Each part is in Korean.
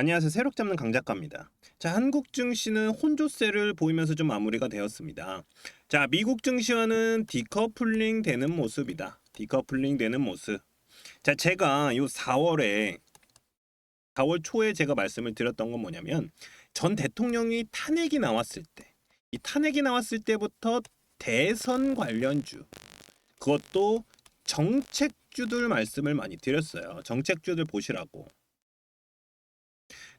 안녕하세요. 새롭 잡는 강 작가입니다. 자, 한국 증시는 혼조세를 보이면서 좀 마무리가 되었습니다. 자, 미국 증시와는 디커플링 되는 모습이다. 디커플링 되는 모습. 자, 제가 요 4월 초에 제가 말씀을 드렸던 건 뭐냐면 전 대통령이 탄핵이 나왔을 때, 이 탄핵이 나왔을 때부터 대선 관련주, 그것도 정책주들 말씀을 많이 드렸어요. 정책주들 보시라고.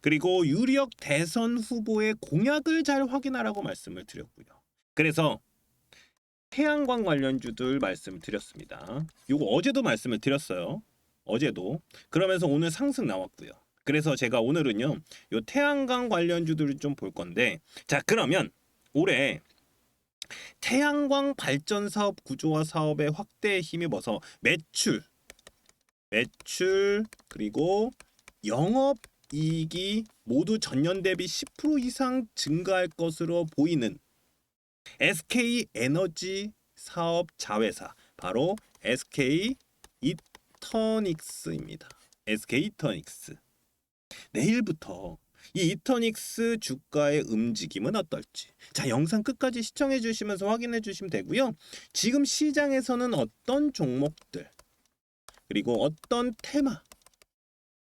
그리고 유력 대선 후보의 공약을 잘 확인하라고 말씀을 드렸고요. 그래서 태양광 관련주들 말씀을 드렸습니다. 요거 어제도 말씀을 드렸어요. 어제도. 그러면서 오늘 상승 나왔고요. 그래서 제가 오늘은요. 요 태양광 관련주들을 좀 볼 건데, 자, 그러면 올해 태양광 발전 사업 구조화 사업의 확대에 힘입어서 매출 그리고 영업 이익이 모두 전년 대비 10% 이상 증가할 것으로 보이는 SK 에너지 사업 자회사, 바로 SK 이터닉스입니다. SK 이터닉스. 내일부터 이 이터닉스 주가의 움직임은 어떨지, 자, 영상 끝까지 시청해 주시면서 확인해 주시면 되고요. 지금 시장에서는 어떤 종목들 그리고 어떤 테마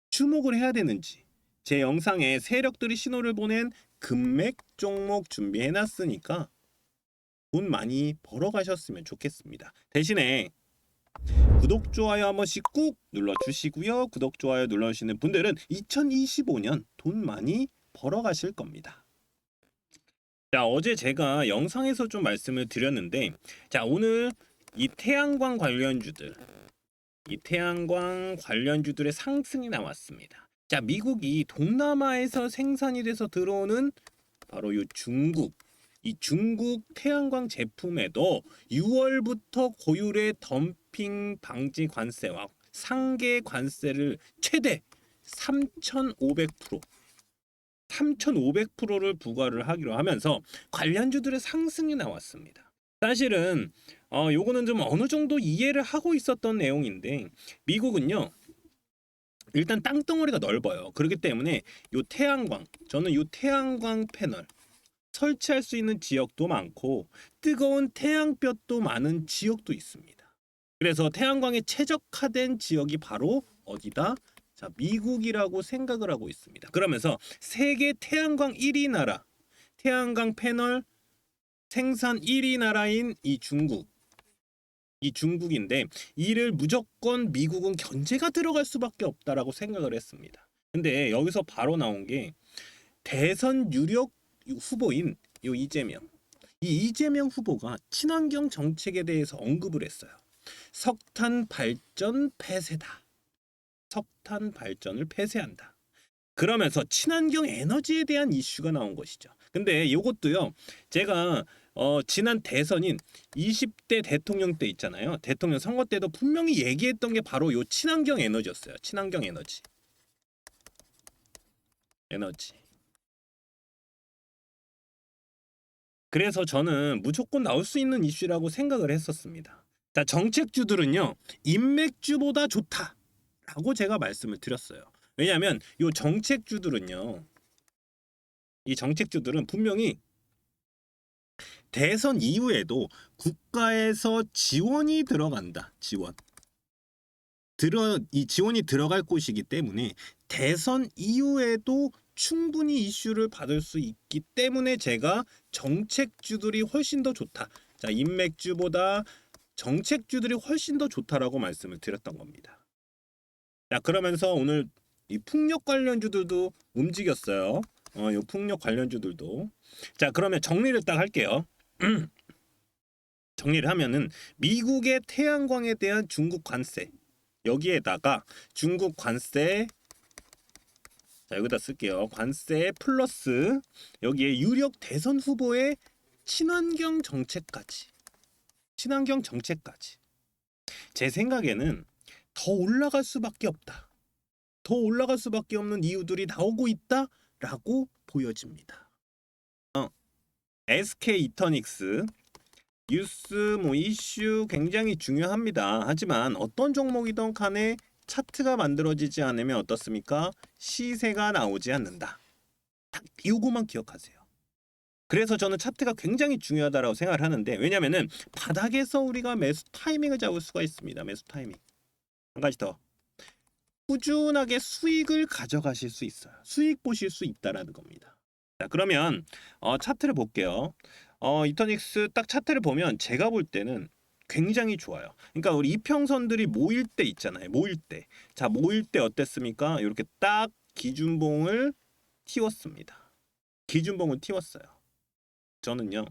주목을 해야 되는지, 제 영상에 세력들이 신호를 보낸 금맥 종목 준비해 놨으니까 돈 많이 벌어 가셨으면 좋겠습니다. 대신에 구독 좋아요 한 번씩 꾹 눌러 주시고요. 구독 좋아요 눌러 주시는 분들은 2025년 돈 많이 벌어 가실 겁니다. 자, 어제 제가 영상에서 좀 말씀을 드렸는데, 자, 오늘 이 태양광 관련주들의 상승이 나왔습니다. 자, 미국이 동남아에서 생산이 돼서 들어오는 바로 이 중국 태양광 제품에도 6월부터 고율의 덤핑 방지 관세와 상계 관세를 최대 3,500%를 부과를 하기로 하면서 관련주들의 상승이 나왔습니다. 사실은 요거는 좀 어느 정도 이해를 하고 있었던 내용인데, 미국은요 일단 땅덩어리가 넓어요. 그렇기 때문에 저는 요 태양광 패널 설치할 수 있는 지역도 많고 뜨거운 태양볕도 많은 지역도 있습니다. 그래서 태양광에 최적화된 지역이 바로 어디다? 자, 미국이라고 생각을 하고 있습니다. 그러면서 세계 태양광 1위 나라, 태양광 패널 생산 1위 나라인 이 중국인데, 이를 무조건 미국은 견제가 들어갈 수밖에 없다라고 생각을 했습니다. 근데 여기서 바로 나온 게 대선 유력 후보인 이 이재명 후보가 친환경 정책에 대해서 언급을 했어요. 석탄 발전을 폐쇄한다. 그러면서 친환경 에너지에 대한 이슈가 나온 것이죠. 근데 이것도요, 제가 지난 대선인 20대 대통령 때 있잖아요. 대통령 선거 때도 분명히 얘기했던 게 바로 요 친환경 에너지였어요. 친환경 에너지. 그래서 저는 무조건 나올 수 있는 이슈라고 생각을 했었습니다. 자, 정책주들은요, 인맥주보다 좋다라고 제가 말씀을 드렸어요. 왜냐하면 이 정책주들은 분명히 대선 이후에도 국가에서 지원이 들어간다. 이 지원이 들어갈 곳이기 때문에 대선 이후에도 충분히 이슈를 받을 수 있기 때문에 제가 정책주들이 훨씬 더 좋다. 자, 인맥주보다 정책주들이 훨씬 더 좋다라고 말씀을 드렸던 겁니다. 자, 그러면서 오늘 이 풍력 관련주들도 움직였어요. 이 풍력 관련주들도. 자, 그러면 정리를 딱 할게요. 정리를 하면은 미국의 태양광에 대한 중국 관세, 여기에다가 중국 관세, 자, 여기다 쓸게요. 관세 플러스 여기에 유력 대선 후보의 친환경 정책까지. 제 생각에는 더 올라갈 수밖에 없다. 더 올라갈 수밖에 없는 이유들이 나오고 있다라고 보여집니다. SK 이터닉스 뉴스 이슈 굉장히 중요합니다. 하지만 어떤 종목이든 간에 차트가 만들어지지 않으면 어떻습니까? 시세가 나오지 않는다. 딱 이거만 기억하세요. 그래서 저는 차트가 굉장히 중요하다고 생각을 하는데, 왜냐면은 바닥에서 우리가 매수 타이밍을 잡을 수가 있습니다. 매수 타이밍. 한 가지 더. 꾸준하게 수익을 가져가실 수 있어요. 수익 보실 수 있다라는 겁니다. 자, 그러면 차트를 볼게요. 이터닉스 딱 차트를 보면 제가 볼 때는 굉장히 좋아요. 그러니까 우리 이평선들이 모일 때 있잖아요. 모일 때. 자, 모일 때 어땠습니까? 이렇게 딱 기준봉을 띄웠습니다. 기준봉을 띄웠어요. 저는요,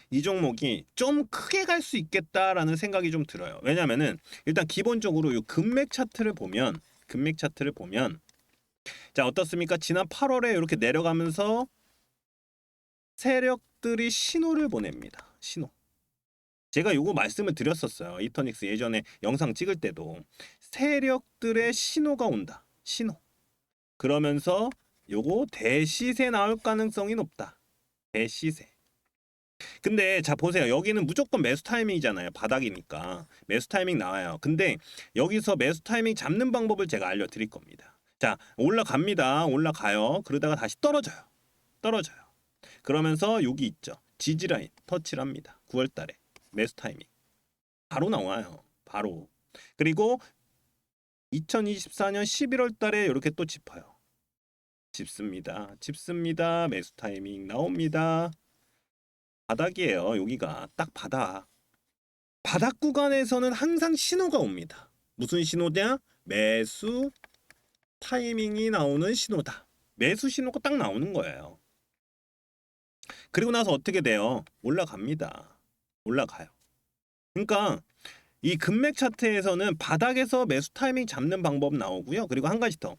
이 종목이 좀 크게 갈 수 있겠다라는 생각이 좀 들어요. 왜냐면은 일단 기본적으로 이 금맥 차트를 보면 자, 어떻습니까? 지난 8월에 이렇게 내려가면서 세력들이 신호를 보냅니다. 신호. 제가 요거 말씀을 드렸었어요. 이터닉스 예전에 영상 찍을 때도 세력들의 신호가 온다. 신호. 그러면서 요거 대시세 나올 가능성이 높다. 대시세. 근데 자 보세요. 여기는 무조건 매수 타이밍이잖아요. 바닥이니까 매수 타이밍 나와요. 근데 여기서 매수 타이밍 잡는 방법을 제가 알려드릴 겁니다. 자, 올라갑니다. 올라가요. 그러다가 다시 떨어져요. 떨어져요. 그러면서 여기 있죠. 지지라인 터치를 합니다. 9월 달에 매수 타이밍 바로 나와요. 바로. 그리고 2024년 11월 달에 이렇게 또 짚어요. 짚습니다. 짚습니다. 매수 타이밍 나옵니다. 바닥이에요. 여기가 딱 바닥. 바닥 구간에서는 항상 신호가 옵니다. 무슨 신호냐? 매수 타이밍이 나오는 신호다. 매수 신호가 딱 나오는 거예요. 그리고 나서 어떻게 돼요? 올라갑니다. 올라가요. 그러니까 이 금맥 차트에서는 바닥에서 매수 타이밍 잡는 방법 나오고요. 그리고 한 가지 더.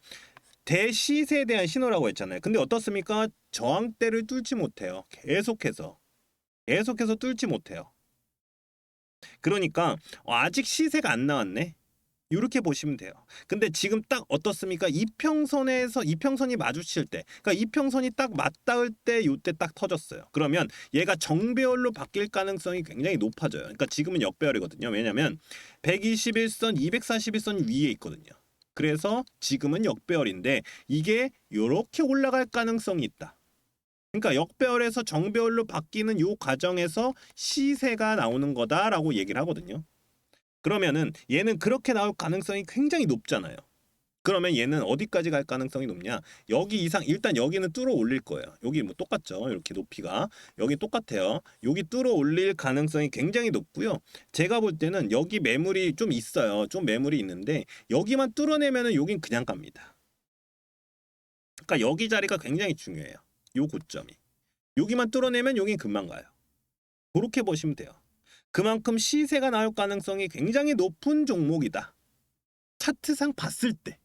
대시세에 대한 신호라고 했잖아요. 근데 어떻습니까? 저항대를 뚫지 못해요. 계속해서 뚫지 못해요. 그러니까 아직 시세가 안 나왔네. 이렇게 보시면 돼요. 근데 지금 딱 어떻습니까? 이평선이 마주칠 때, 그러니까 이평선이 딱 맞닿을 때 요때 딱 터졌어요. 그러면 얘가 정배열로 바뀔 가능성이 굉장히 높아져요. 그러니까 지금은 역배열이거든요. 왜냐면 121선, 241선 위에 있거든요. 그래서 지금은 역배열인데 이게 이렇게 올라갈 가능성이 있다. 그러니까 역배열에서 정배열로 바뀌는 요 과정에서 시세가 나오는 거다라고 얘기를 하거든요. 그러면은 얘는 그렇게 나올 가능성이 굉장히 높잖아요. 그러면 얘는 어디까지 갈 가능성이 높냐? 여기 이상 일단 여기는 뚫어 올릴 거예요. 여기 뭐 똑같죠. 이렇게 높이가 여기 똑같아요. 여기 뚫어 올릴 가능성이 굉장히 높고요. 제가 볼 때는 여기 매물이 좀 있어요. 좀 매물이 있는데 여기만 뚫어내면은 여긴 그냥 갑니다. 그러니까 여기 자리가 굉장히 중요해요. 요 고점이. 여기만 뚫어내면 여긴 금방 가요. 그렇게 보시면 돼요. 그만큼 시세가 나올 가능성이 굉장히 높은 종목이다. 차트상 봤을 때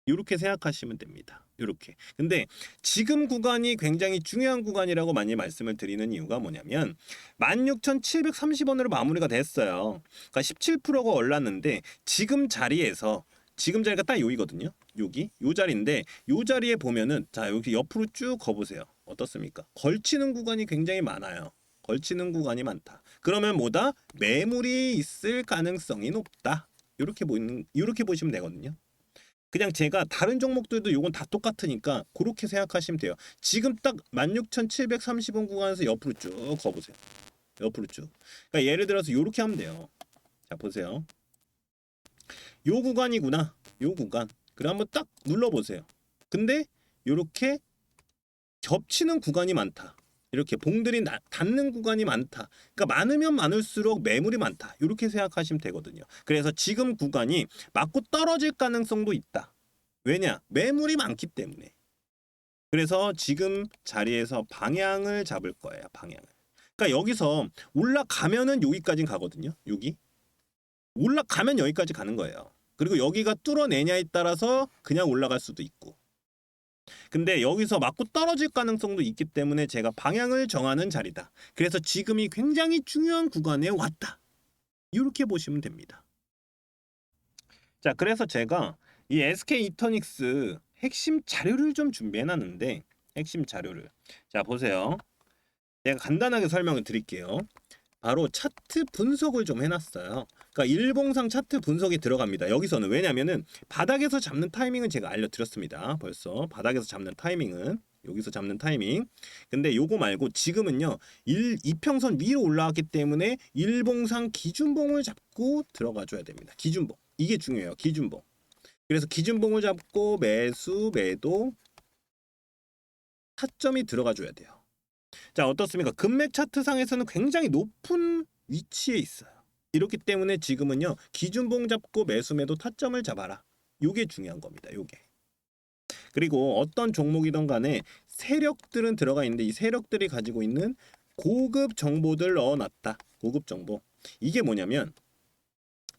이렇게 생각하시면 됩니다. 이렇게. 근데 지금 구간이 굉장히 중요한 구간이라고 많이 말씀을 드리는 이유가 뭐냐면 16,730원으로 마무리가 됐어요. 그러니까 17%가 올랐는데 지금 자리가 딱 여기거든요. 여기 요 자리인데 요 자리에 보면은 자 여기 옆으로 쭉 거보세요. 어떻습니까? 걸치는 구간이 굉장히 많아요. 걸치는 구간이 많다. 그러면 뭐다? 매물이 있을 가능성이 높다. 이렇게 보시면 되거든요. 그냥 제가 다른 종목들도 요건 다 똑같으니까 그렇게 생각하시면 돼요. 지금 딱 16,730원 구간에서 옆으로 쭉 거보세요. 옆으로 쭉. 그러니까 예를 들어서 요렇게 하면 돼요. 자 보세요. 요 구간이구나. 요 구간. 그래 한번 딱 눌러보세요. 근데 요렇게 겹치는 구간이 많다. 이렇게 봉들이 닿는 구간이 많다. 그러니까 많으면 많을수록 매물이 많다. 이렇게 생각하시면 되거든요. 그래서 지금 구간이 맞고 떨어질 가능성도 있다. 왜냐? 매물이 많기 때문에. 그래서 지금 자리에서 방향을 잡을 거예요. 방향을. 그러니까 여기서 올라가면은 여기까지 가거든요. 여기. 올라가면 여기까지 가는 거예요. 그리고 여기가 뚫어내냐에 따라서 그냥 올라갈 수도 있고. 근데 여기서 맞고 떨어질 가능성도 있기 때문에 제가 방향을 정하는 자리다. 그래서 지금이 굉장히 중요한 구간에 왔다. 이렇게 보시면 됩니다. 자, 그래서 제가 이 SK 이터닉스 핵심 자료를 좀 준비해 놨는데 핵심 자료를 자 보세요. 제가 간단하게 설명을 드릴게요. 바로 차트 분석을 좀 해놨어요. 그러니까 일봉상 차트 분석이 들어갑니다. 여기서는 왜냐면은 바닥에서 잡는 타이밍은 제가 알려드렸습니다. 벌써 바닥에서 잡는 타이밍은 여기서 잡는 타이밍. 근데 요거 말고 지금은요 이평선 위로 올라왔기 때문에 일봉상 기준봉을 잡고 들어가줘야 됩니다. 기준봉 이게 중요해요. 기준봉. 그래서 기준봉을 잡고 매수 매도 타점이 들어가줘야 돼요. 자 어떻습니까? 금맥 차트상에서는 굉장히 높은 위치에 있어요. 이렇기 때문에 지금은요 기준봉 잡고 매수 매도 타점을 잡아라. 요게 중요한 겁니다. 요게. 그리고 어떤 종목이든 간에 세력들은 들어가 있는데 이 세력들이 가지고 있는 고급 정보들 넣어놨다. 고급 정보. 이게 뭐냐면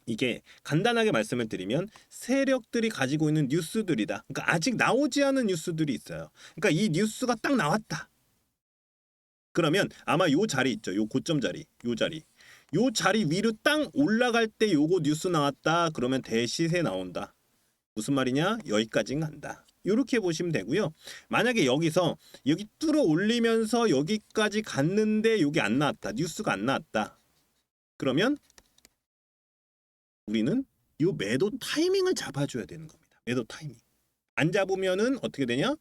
이게 간단하게 말씀을 드리면 세력들이 가지고 있는 뉴스들이다. 그러니까 아직 나오지 않은 뉴스들이 있어요. 그러니까 이 뉴스가 딱 나왔다. 그러면 아마 요 자리 있죠. 요 고점 자리. 요 자리. 요 자리 위로 땅 올라갈 때 요거 뉴스 나왔다. 그러면 대시세 나온다. 무슨 말이냐? 여기까지는 간다. 이렇게 보시면 되고요. 만약에 여기서 여기 뚫어 올리면서 여기까지 갔는데 여기 안 나왔다. 뉴스가 안 나왔다. 그러면 우리는 이 매도 타이밍을 잡아줘야 되는 겁니다. 매도 타이밍. 안 잡으면은 어떻게 되냐?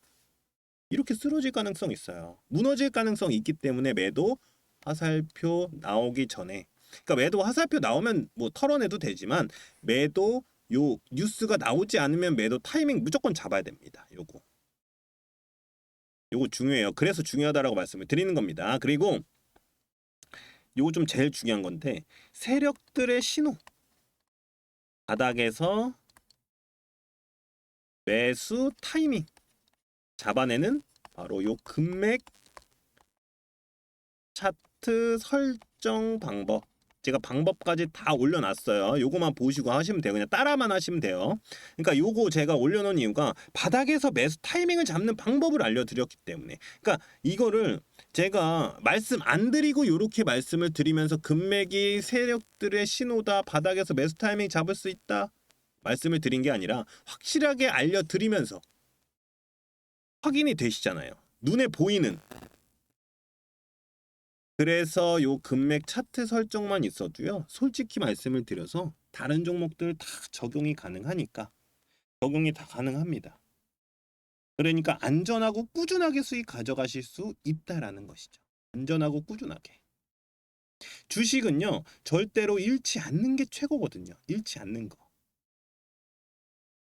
이렇게 쓰러질 가능성이 있어요. 무너질 가능성이 있기 때문에 매도 화살표 나오기 전에 그러니까 매도 화살표 나오면 뭐 털어내도 되지만 매도 요 뉴스가 나오지 않으면 매도 타이밍 무조건 잡아야 됩니다. 요거 중요해요. 그래서 중요하다라고 말씀을 드리는 겁니다. 그리고 요거 좀 제일 중요한 건데 세력들의 신호 바닥에서 매수 타이밍 잡아내는 바로 요 금맥 차트 설정 방법. 제가 방법까지 다 올려놨어요. 요거만 보시고 하시면 돼요. 그냥 따라만 하시면 돼요. 그러니까 요거 제가 올려놓은 이유가 바닥에서 매수 타이밍을 잡는 방법을 알려드렸기 때문에. 그러니까 이거를 제가 말씀 안 드리고 요렇게 말씀을 드리면서 금맥이 세력들의 신호다. 바닥에서 매수 타이밍 잡을 수 있다. 말씀을 드린 게 아니라 확실하게 알려드리면서 확인이 되시잖아요. 눈에 보이는. 그래서 요 금맥 차트 설정만 있어도요. 솔직히 말씀을 드려서 다른 종목들 다 적용이 가능하니까 적용이 다 가능합니다. 그러니까 안전하고 꾸준하게 수익 가져가실 수 있다라는 것이죠. 안전하고 꾸준하게. 주식은요. 절대로 잃지 않는 게 최고거든요. 잃지 않는 거.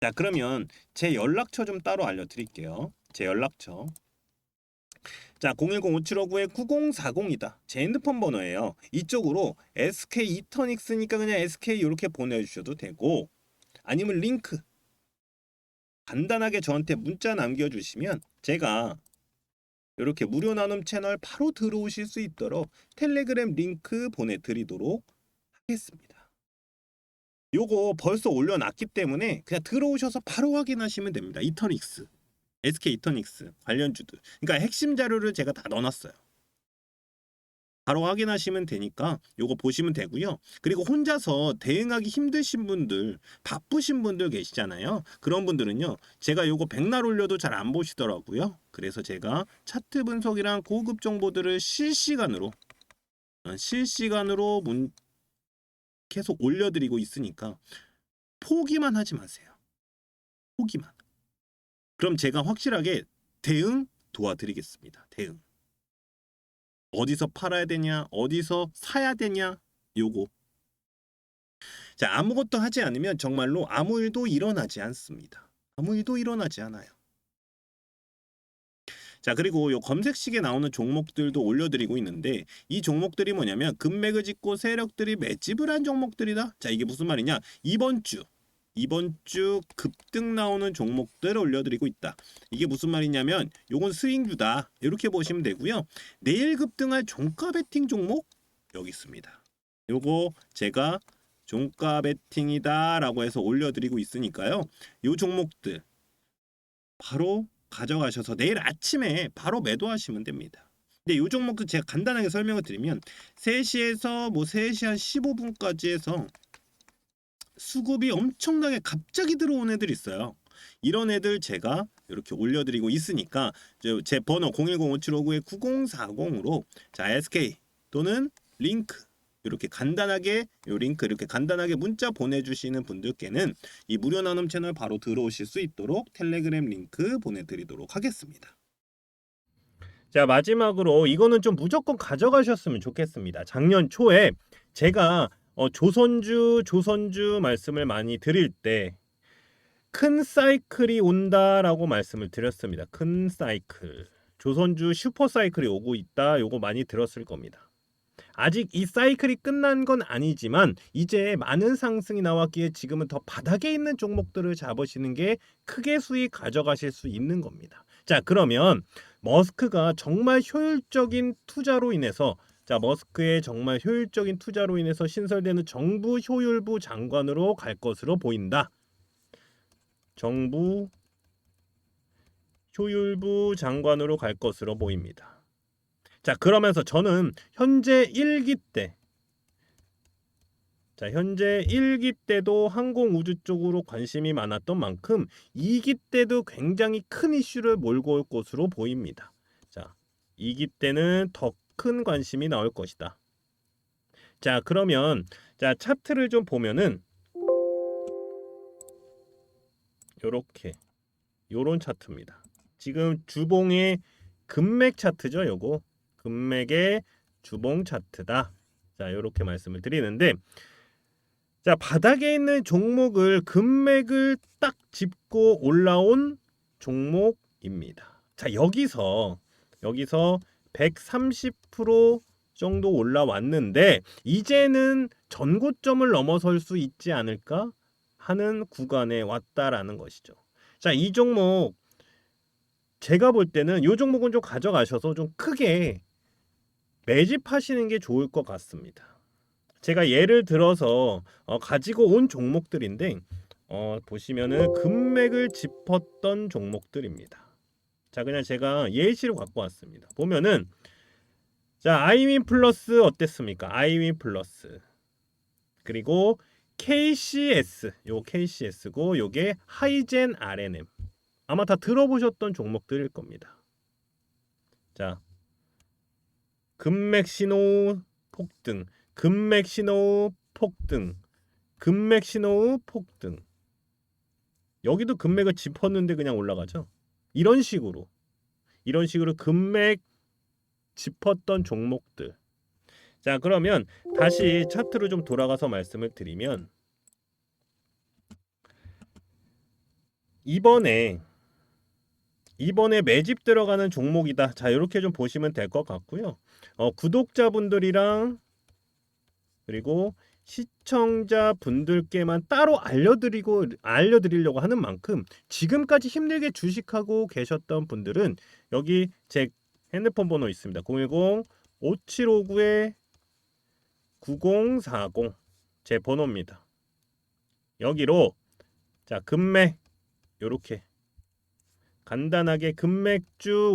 자 그러면 제 연락처 좀 따로 알려드릴게요. 제 연락처. 자 010-5759-9040이다. 제 핸드폰 번호예요. 이쪽으로 SK 이터닉스니까 그냥 SK 이렇게 보내주셔도 되고 아니면 링크 간단하게 저한테 문자 남겨주시면 제가 이렇게 무료 나눔 채널 바로 들어오실 수 있도록 텔레그램 링크 보내드리도록 하겠습니다. 요거 벌써 올려놨기 때문에 그냥 들어오셔서 바로 확인하시면 됩니다. 이터닉스 SK 이터닉스 관련주들. 그러니까 핵심 자료를 제가 다 넣어놨어요. 바로 확인하시면 되니까 요거 보시면 되고요. 그리고 혼자서 대응하기 힘드신 분들, 바쁘신 분들 계시잖아요. 그런 분들은요. 제가 요거 백날 올려도 잘 안 보시더라고요. 그래서 제가 차트 분석이랑 고급 정보들을 실시간으로 계속 올려드리고 있으니까 포기만 하지 마세요. 포기만. 그럼 제가 확실하게 대응 도와드리겠습니다. 대응. 어디서 팔아야 되냐, 어디서 사야 되냐, 요거. 자, 아무것도 하지 않으면 정말로 아무 일도 일어나지 않습니다. 아무 일도 일어나지 않아요. 자, 그리고 요 검색식에 나오는 종목들도 올려드리고 있는데 이 종목들이 뭐냐면 금맥을 짚고 세력들이 매집을 한 종목들이다. 자, 이게 무슨 말이냐? 이번 주 급등 나오는 종목들 올려드리고 있다. 이게 무슨 말이냐면 요건 스윙주다. 이렇게 보시면 되고요. 내일 급등할 종가 베팅 종목 여기 있습니다. 요거 제가 종가 베팅이다 라고 해서 올려드리고 있으니까요. 요 종목들 바로 가져가셔서 내일 아침에 바로 매도하시면 됩니다. 근데 요 종목도 제가 간단하게 설명을 드리면 3시에서 뭐 3시 한 15분까지 해서 수급이 엄청나게 갑자기 들어온 애들 있어요. 이런 애들 제가 이렇게 올려드리고 있으니까 제 번호 010-5759-9040으로 자 SK 또는 링크 이렇게 간단하게 요 링크 이렇게 간단하게 문자 보내주시는 분들께는 이 무료 나눔 채널 바로 들어오실 수 있도록 텔레그램 링크 보내드리도록 하겠습니다. 자, 마지막으로 이거는 좀 무조건 가져가셨으면 좋겠습니다. 작년 초에 제가 조선주 말씀을 많이 드릴 때 큰 사이클이 온다라고 말씀을 드렸습니다. 큰 사이클. 조선주 슈퍼 사이클이 오고 있다. 요거 많이 들었을 겁니다. 아직 이 사이클이 끝난 건 아니지만 이제 많은 상승이 나왔기에 지금은 더 바닥에 있는 종목들을 잡으시는 게 크게 수익 가져가실 수 있는 겁니다. 자, 그러면 머스크가 정말 효율적인 투자로 인해서 머스크의 정말 효율적인 투자로 인해서 신설되는 정부 효율부 장관으로 갈 것으로 보인다. 정부 효율부 장관으로 갈 것으로 보입니다. 자, 그러면서 저는 현재 1기 때도 항공우주 쪽으로 관심이 많았던 만큼 2기 때도 굉장히 큰 이슈를 몰고 올 것으로 보입니다. 자, 2기 때는 더 큰 관심이 나올 것이다. 자, 그러면 차트를 좀 보면은 요런 차트입니다. 지금 주봉의 금맥 차트죠. 요거 금맥의 주봉 차트다. 자, 요렇게 말씀을 드리는데, 자, 바닥에 있는 종목을 금맥을 딱 짚고 올라온 종목입니다. 자, 여기서 130% 정도 올라왔는데 이제는 전고점을 넘어설 수 있지 않을까 하는 구간에 왔다라는 것이죠. 자, 이 종목 제가 볼 때는 이 종목은 좀 가져가셔서 좀 크게 매집하시는 게 좋을 것 같습니다. 제가 예를 들어서 가지고 온 종목들인데 보시면은 금맥을 짚었던 종목들입니다. 자, 그냥 제가 예시로 갖고 왔습니다. 보면은 아이윈 플러스 어땠습니까? 아이윈 플러스 그리고 KCS 요 KCS고 요게 하이젠 RNM 아마 다 들어보셨던 종목들일 겁니다. 자, 금맥 신호 폭등, 금맥 신호 폭등, 금맥 신호 폭등. 여기도 금맥을 짚었는데 그냥 올라가죠. 이런 식으로 금맥 짚었던 종목들. 자, 그러면 다시 차트로 좀 돌아가서 말씀을 드리면 이번에 매집 들어가는 종목이다. 자, 이렇게 좀 보시면 될 것 같고요. 구독자분들이랑 그리고 시청자분들께만 따로 알려드리려고 하는 만큼 지금까지 힘들게 주식하고 계셨던 분들은 여기 제 핸드폰 번호 있습니다. 010-5759-9040 제 번호입니다. 여기로 금맥 요렇게 간단하게 금맥주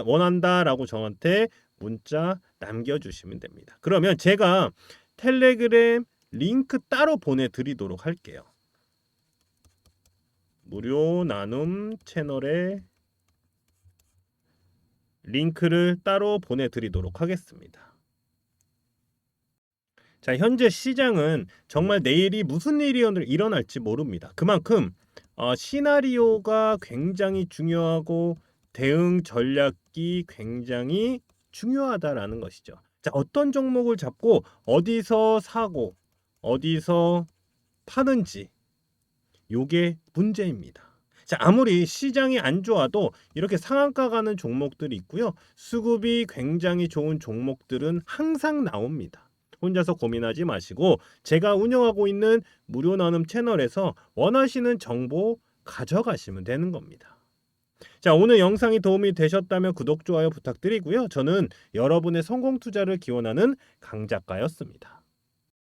원한다라고 저한테 문자 남겨주시면 됩니다. 그러면 제가 텔레그램 링크 따로 보내드리도록 할게요. 무료 나눔 채널에 링크를 따로 보내드리도록 하겠습니다. 자, 현재 시장은 정말 내일이 무슨 일이 일어날지 모릅니다. 그만큼 시나리오가 굉장히 중요하고 대응 전략이 굉장히 중요하다라는 것이죠. 자, 어떤 종목을 잡고 어디서 사고 어디서 파는지 요게 문제입니다. 자, 아무리 시장이 안 좋아도 이렇게 상한가 가는 종목들이 있고요. 수급이 굉장히 좋은 종목들은 항상 나옵니다. 혼자서 고민하지 마시고 제가 운영하고 있는 무료 나눔 채널에서 원하시는 정보 가져가시면 되는 겁니다. 자, 오늘 영상이 도움이 되셨다면 구독, 좋아요 부탁드리고요. 저는 여러분의 성공 투자를 기원하는 강 작가였습니다.